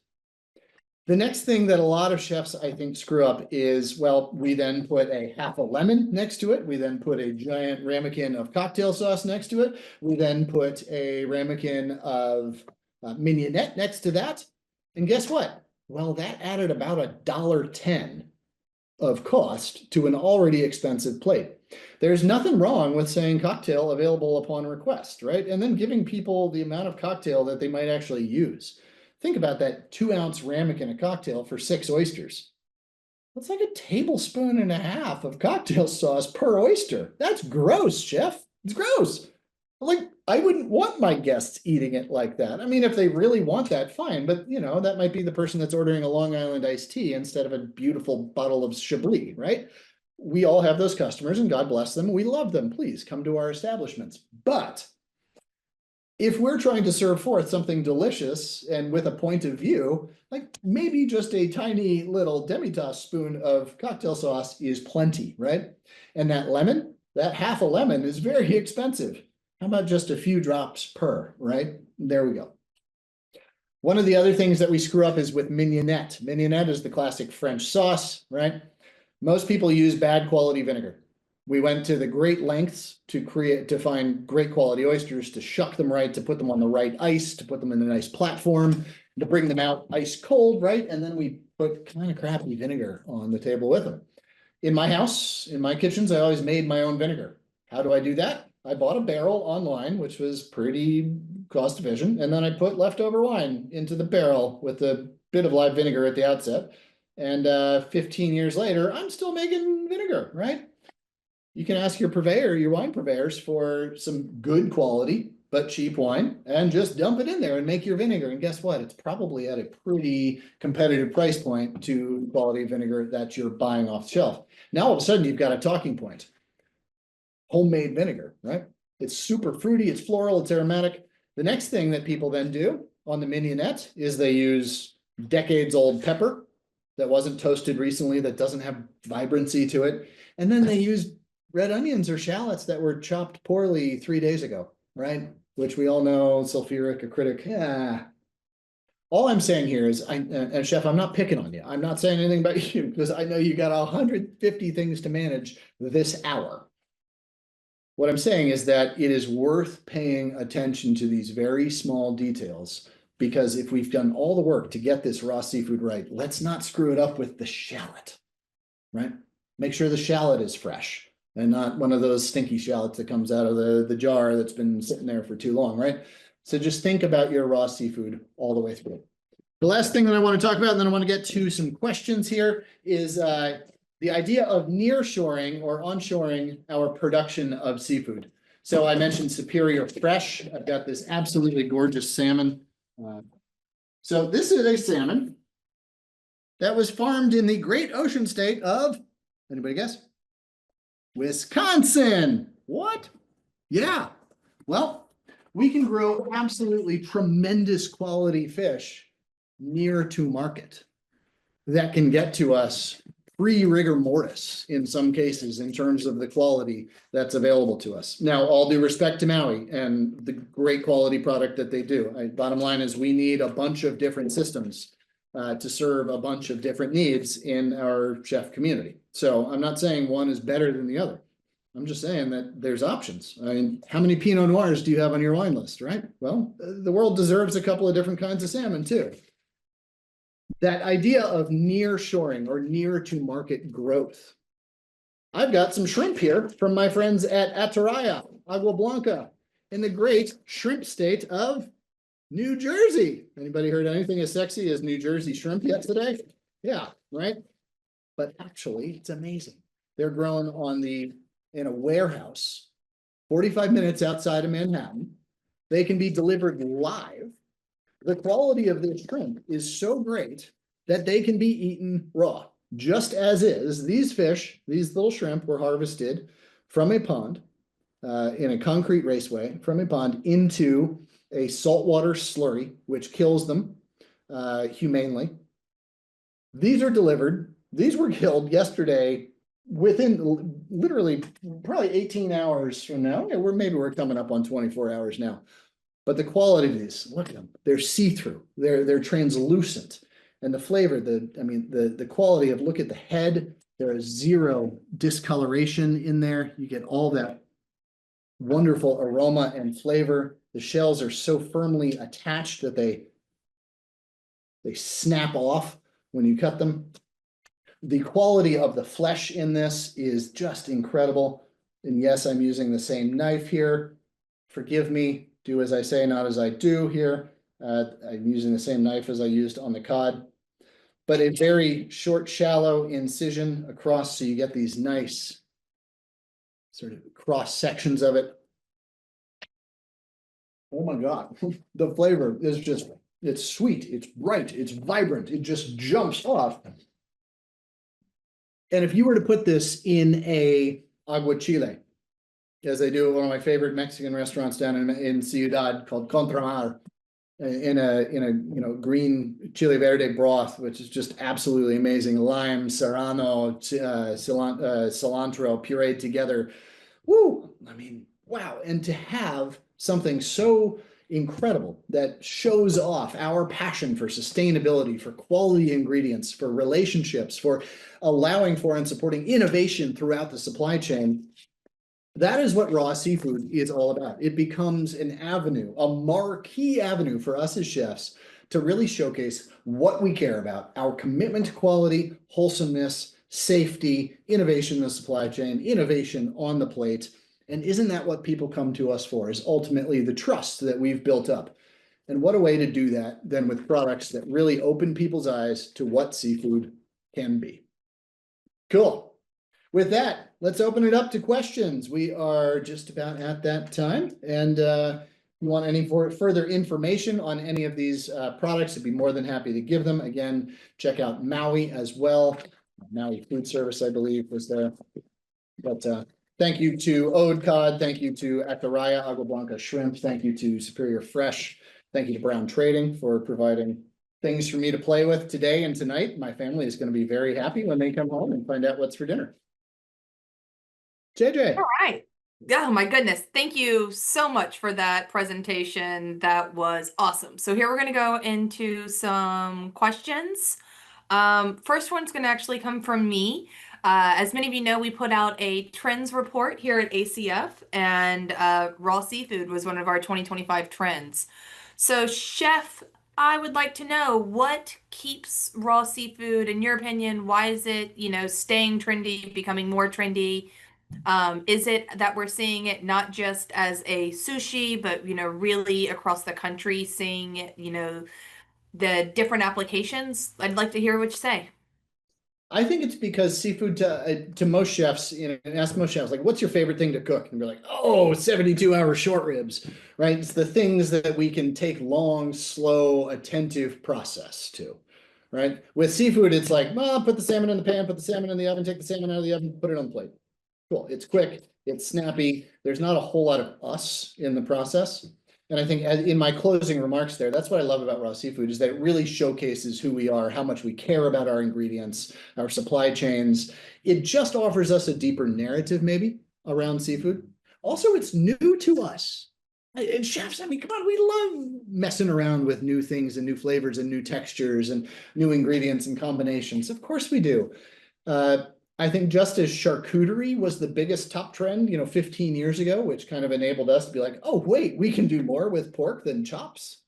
the next thing that a lot of chefs, I think, screw up is, well, we then put a half a lemon next to it. We then put a giant ramekin of cocktail sauce next to it. We then put a ramekin of mignonette next to that. And guess what? Well, that added about $1.10 of cost to an already expensive plate. There's nothing wrong with saying cocktail available upon request, right? And then giving people the amount of cocktail that they might actually use. Think about that 2-ounce ramekin of cocktail for 6 oysters. That's like a tablespoon and a half of cocktail sauce per oyster. That's gross, chef. It's gross. Like, I wouldn't want my guests eating it like that. I mean, if they really want that, fine. But, you know, that might be the person that's ordering a Long Island iced tea instead of a beautiful bottle of Chablis, right? We all have those customers and God bless them. We love them. Please come to our establishments. But if we're trying to serve forth something delicious and with a point of view, like maybe just a tiny little demitasse spoon of cocktail sauce is plenty, right? And that lemon, that half a lemon is very expensive. How about just a few drops per, right? There we go. One of the other things that we screw up is with mignonette. Mignonette is the classic French sauce, right? Most people use bad quality vinegar. We went to the great lengths to find great quality oysters, to shuck them right, to put them on the right ice, to put them in a nice platform, to bring them out ice cold, right? And then we put kind of crappy vinegar on the table with them. In my house, in my kitchens, I always made my own vinegar. How do I do that? I bought a barrel online, which was pretty cost efficient, and then I put leftover wine into the barrel with a bit of live vinegar at the outset. And 15 years later, I'm still making vinegar, right? You can ask your purveyor, your wine purveyors, for some good quality but cheap wine and just dump it in there and make your vinegar. And guess what? It's probably at a pretty competitive price point to quality vinegar that you're buying off the shelf. Now all of a sudden you've got a talking point. Homemade vinegar, right? It's super fruity, it's floral, it's aromatic. The next thing that people then do on the mignonette is they use decades old pepper that wasn't toasted recently, that doesn't have vibrancy to it. And then they use red onions or shallots that were chopped poorly 3 days ago, right? Which we all know, sulfuric, acidic. Yeah. All I'm saying here is, and Chef, I'm not picking on you. I'm not saying anything about you because I know you got 150 things to manage this hour. What I'm saying is that it is worth paying attention to these very small details, because if we've done all the work to get this raw seafood right, let's not screw it up with the shallot, right? Make sure the shallot is fresh and not one of those stinky shallots that comes out of the jar that's been sitting there for too long, right? So just think about your raw seafood all the way through. The last thing that I want to talk about, and then I want to get to some questions here, is the idea of nearshoring or onshoring our production of seafood. So I mentioned Superior Fresh. I've got this absolutely gorgeous salmon. So this is a salmon that was farmed in the great ocean state of, anybody guess? Wisconsin. What? Yeah. Well, we can grow absolutely tremendous quality fish near to market that can get to us pre-rigor mortis in some cases in terms of the quality that's available to us. Now, all due respect to Maui and the great quality product that they do. Bottom line is we need a bunch of different systems to serve a bunch of different needs in our chef community. So I'm not saying one is better than the other. I'm just saying that there's options. I mean, how many Pinot Noirs do you have on your wine list, right? Well, the world deserves a couple of different kinds of salmon too. That idea of near shoring or near to market growth. I've got some shrimp here from my friends at Ataraya, Agua Blanca, in the great shrimp state of New Jersey. Anybody heard anything as sexy as New Jersey shrimp yet today? Yeah, right? But actually, it's amazing. They're grown in a warehouse, 45 minutes outside of Manhattan. They can be delivered live. The quality of their shrimp is so great that they can be eaten raw, just as is. These fish, these little shrimp, were harvested from a pond in a concrete raceway, from a pond into a saltwater slurry, which kills them humanely. These are delivered. These were killed yesterday within literally probably 18 hours from now. Yeah, maybe we're coming up on 24 hours now. But the quality of these, look at them. They're see-through. They're translucent. And the flavor, the quality of, look at the head. There is zero discoloration in there. You get all that wonderful aroma and flavor. The shells are so firmly attached that they snap off when you cut them. The quality of the flesh in this is just incredible. And yes, I'm using the same knife here. Forgive me. Do as I say, not as I do here. I'm using the same knife as I used on the cod, but a very short, shallow incision across, so you get these nice sort of cross sections of it. Oh my God, the flavor is just, it's sweet, it's bright, it's vibrant, it just jumps off. And if you were to put this in a aguachile, as they do at one of my favorite Mexican restaurants down in Ciudad called Contramar, in a green chile verde broth, which is just absolutely amazing. Lime, serrano, cilantro pureed together. Woo! I mean, wow. And to have something so incredible that shows off our passion for sustainability, for quality ingredients, for relationships, for allowing for and supporting innovation throughout the supply chain. That is what raw seafood is all about. It becomes an avenue, a marquee avenue for us as chefs to really showcase what we care about, our commitment to quality, wholesomeness, safety, innovation in the supply chain, innovation on the plate. And isn't that what people come to us for, is ultimately the trust that we've built up? And what a way to do that than with products that really open people's eyes to what seafood can be. Cool. With that, let's open it up to questions. We are just about at that time. And if you want any further information on any of these products, I'd be more than happy to give them. Again, check out Maui as well. Maui Food Service, I believe, was there. But thank you to Ode Cod. Thank you to Acaraya Agua Blanca Shrimp. Thank you to Superior Fresh. Thank you to Brown Trading for providing things for me to play with today and tonight. My family is going to be very happy when they come home and find out what's for dinner. JJ. All right. Oh my goodness. Thank you so much for that presentation. That was awesome. So here we're going to go into some questions. First one's going to actually come from me. As many of you know, we put out a trends report here at ACF, and raw seafood was one of our 2025 trends. So Chef, I would like to know, what keeps raw seafood, in your opinion? Why is it, staying trendy, becoming more trendy? Is it that we're seeing it not just as a sushi, but, really across the country, seeing, the different applications? I'd like to hear what you say. I think it's because seafood to most chefs, ask most chefs, like, what's your favorite thing to cook? And they're like, oh, 72-hour short ribs, right? It's the things that we can take long, slow, attentive process to, right? With seafood, it's like, well, put the salmon in the pan, put the salmon in the oven, take the salmon out of the oven, put it on the plate. Cool. It's quick. It's snappy. There's not a whole lot of us in the process. And I think in my closing remarks there, that's what I love about raw seafood, is that it really showcases who we are, how much we care about our ingredients, our supply chains. It just offers us a deeper narrative maybe around seafood. Also, it's new to us. And chefs, I mean, come on, we love messing around with new things and new flavors and new textures and new ingredients and combinations. Of course we do. I think just as charcuterie was the biggest top trend, 15 years ago, which kind of enabled us to be like, oh, wait, we can do more with pork than chops.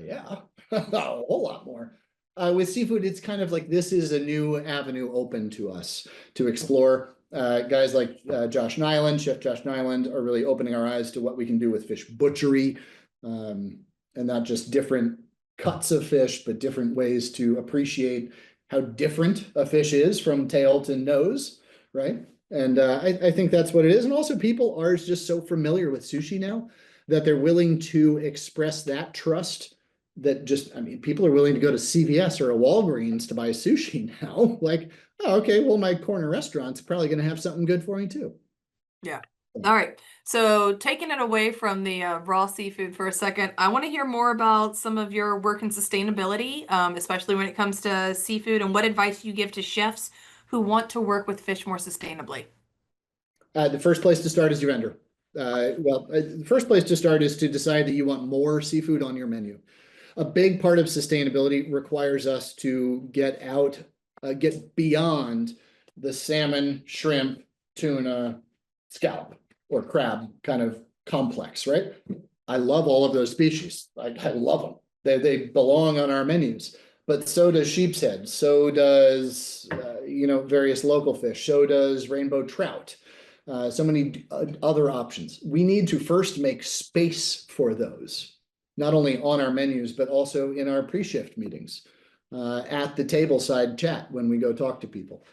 Yeah, a whole lot more. With seafood, it's kind of like this is a new avenue open to us to explore. Guys like Josh Nyland, Chef Josh Nyland, are really opening our eyes to what we can do with fish butchery, and not just different cuts of fish, but different ways to appreciate how different a fish is from tail to nose, right? And I think that's what it is. And also, people are just so familiar with sushi now that they're willing to express that trust. That just, I mean, people are willing to go to CVS or a Walgreens to buy sushi now. Like, oh, okay, well, my corner restaurant's probably going to have something good for me too. Yeah. All right. So taking it away from the raw seafood for a second, I want to hear more about some of your work in sustainability, especially when it comes to seafood, and what advice you give to chefs who want to work with fish more sustainably. The first place to start is your vendor. The first place to start is to decide that you want more seafood on your menu. A big part of sustainability requires us to get beyond the salmon, shrimp, tuna, scallop, or crab kind of complex, right? I love all of those species. I love them. They belong on our menus. But so does sheep's head. So does various local fish. So does rainbow trout. So many other options. We need to first make space for those, not only on our menus, but also in our pre-shift meetings, at the tableside chat when we go talk to people.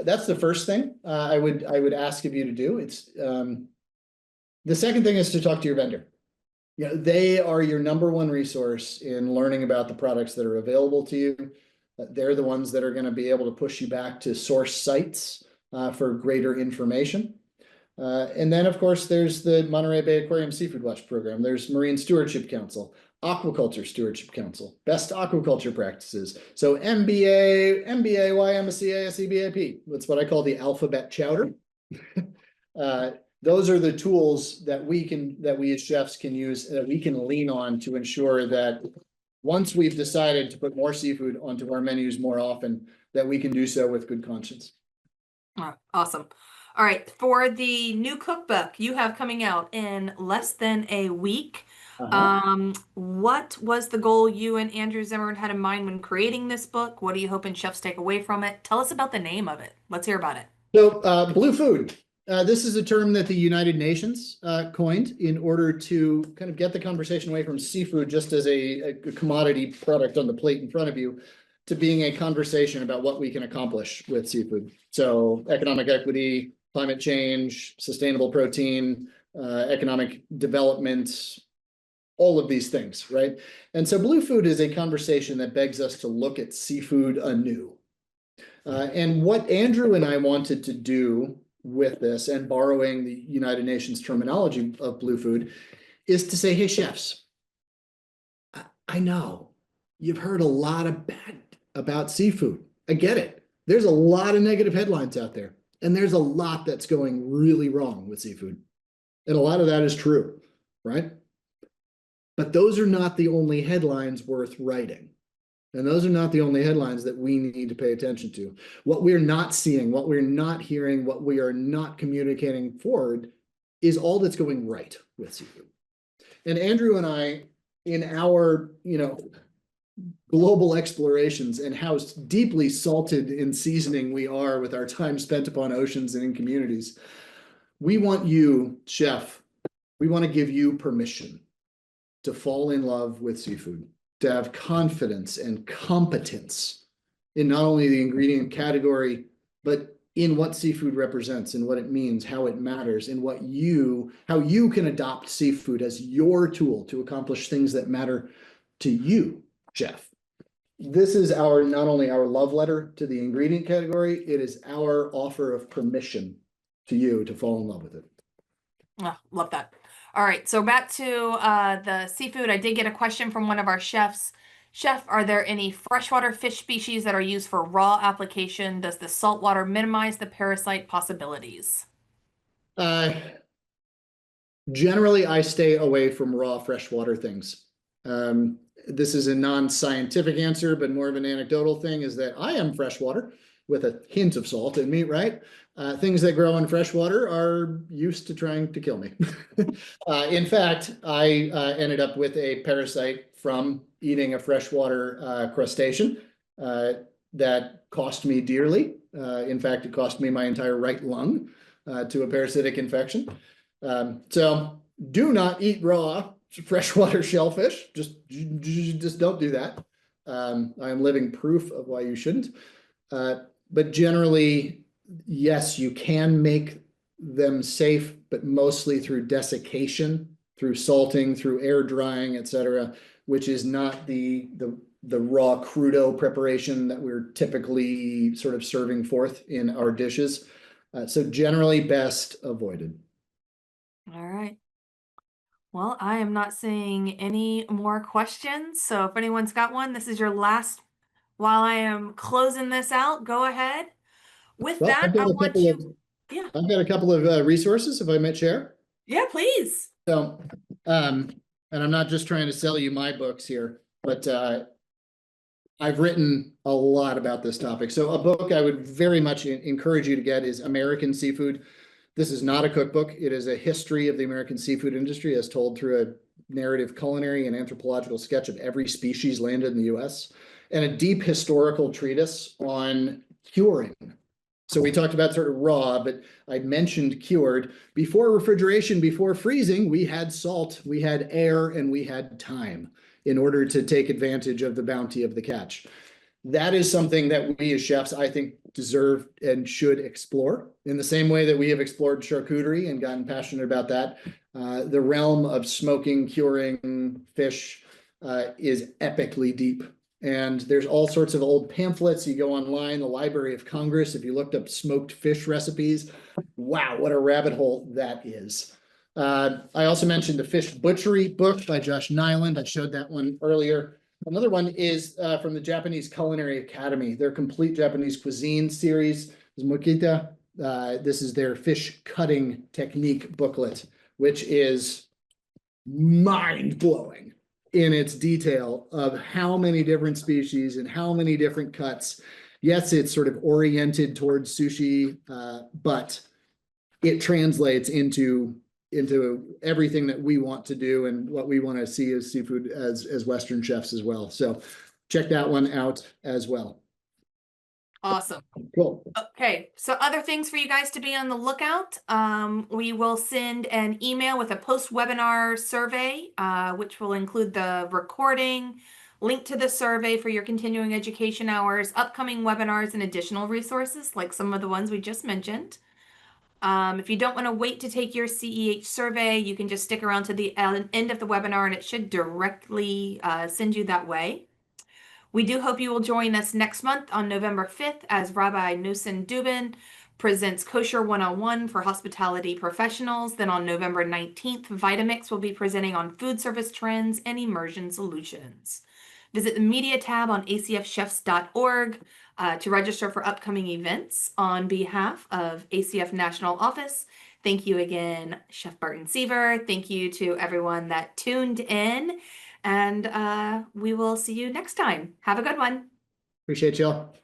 That's the first thing I would ask of you to do. It's the second thing is to talk to your vendor. They are your number one resource in learning about the products that are available to you. They're the ones that are going to be able to push you back to source sites for greater information. And then, of course, there's the Monterey Bay Aquarium Seafood Watch Program. There's Marine Stewardship Council, Aquaculture Stewardship Council, Best Aquaculture Practices. So MBA, MBA, YMCA, SEBAP. That's what I call the alphabet chowder. Those are the tools that we as chefs can use, that we can lean on to ensure that once we've decided to put more seafood onto our menus more often, that we can do so with good conscience. Awesome. All right, for the new cookbook you have coming out in less than a week, what was the goal you and Andrew Zimmern had in mind when creating this book? What are you hoping chefs take away from it? Tell us about the name of it. Let's hear about it. So, blue food. This is a term that the United Nations coined in order to kind of get the conversation away from seafood just as a commodity product on the plate in front of you, to being a conversation about what we can accomplish with seafood. So economic equity, climate change, sustainable protein, economic development, all of these things, right? And so blue food is a conversation that begs us to look at seafood anew. And what Andrew and I wanted to do with this, and borrowing the United Nations terminology of blue food, is to say, hey, chefs, I know you've heard a lot of bad about seafood. I get it. There's a lot of negative headlines out there, and there's a lot that's going really wrong with seafood. And a lot of that is true, right? But those are not the only headlines worth writing. And those are not the only headlines that we need to pay attention to. What we're not seeing, what we're not hearing, what we are not communicating forward is all that's going right with seafood. And Andrew and I, in our, global explorations and how deeply salted in seasoning we are with our time spent upon oceans and in communities, we want you, chef, we want to give you permission to fall in love with seafood, to have confidence and competence in not only the ingredient category, but in what seafood represents and what it means, how it matters, and how you can adopt seafood as your tool to accomplish things that matter to you, chef. This is not only our love letter to the ingredient category, it is our offer of permission to you to fall in love with it. Oh, love that. All right, so back to the seafood. I did get a question from one of our chefs. Chef, are there any freshwater fish species that are used for raw application? Does the saltwater minimize the parasite possibilities? Generally, I stay away from raw freshwater things. This is a non-scientific answer, but more of an anecdotal thing, is that I am freshwater with a hint of salt in me, right? Things that grow in freshwater are used to trying to kill me. In fact, I ended up with a parasite from eating a freshwater crustacean that cost me dearly. In fact, it cost me my entire right lung to a parasitic infection. So do not eat raw freshwater shellfish. Just don't do that. I am living proof of why you shouldn't. But generally, yes, you can make them safe, but mostly through desiccation, through salting, through air drying, etc., which is not the raw crudo preparation that we're typically sort of serving forth in our dishes. So generally best avoided. All right. Well, I am not seeing any more questions. So if anyone's got one, this is your last. While I am closing this out, go ahead. With Well, that, I want you. Yeah. I've got a couple of resources, if I might share. Yeah, please. So, and I'm not just trying to sell you my books here, but I've written a lot about this topic. So a book I would very much encourage you to get is American Seafood. This is not a cookbook. It is a history of the American seafood industry as told through a narrative culinary and anthropological sketch of every species landed in the US, and a deep historical treatise on curing. So we talked about sort of raw, but I mentioned cured. Before refrigeration, before freezing, we had salt, we had air, and we had time in order to take advantage of the bounty of the catch. That is something that we as chefs, I think, deserve and should explore in the same way that we have explored charcuterie and gotten passionate about that. The realm of smoking, curing fish is epically deep. And there's all sorts of old pamphlets. You go online, the Library of Congress, if you looked up smoked fish recipes, wow, what a rabbit hole that is. I also mentioned the Fish Butchery book by Josh Nyland. I showed that one earlier. Another one is from the Japanese Culinary Academy, their complete Japanese cuisine series is Mokita. This is their fish cutting technique booklet, which is mind-blowing in its detail of how many different species and how many different cuts. Yes, it's sort of oriented towards sushi, but it translates into everything that we want to do and what we want to see as seafood as Western chefs as well. So check that one out as well. Awesome. Cool. Okay, so other things for you guys to be on the lookout. We will send an email with a post-webinar survey, which will include the recording, link to the survey for your continuing education hours, upcoming webinars, and additional resources like some of the ones we just mentioned. If you don't want to wait to take your CEH survey, you can just stick around to the end of the webinar and it should directly send you that way. We do hope you will join us next month on November 5th as Rabbi Nusen Dubin presents Kosher 101 for hospitality professionals. Then on November 19th, Vitamix will be presenting on food service trends and immersion solutions. Visit the media tab on acfchefs.org to register for upcoming events. On behalf of ACF National Office, thank you again, Chef Barton Seaver. Thank you to everyone that tuned in. And we will see you next time. Have a good one. Appreciate y'all.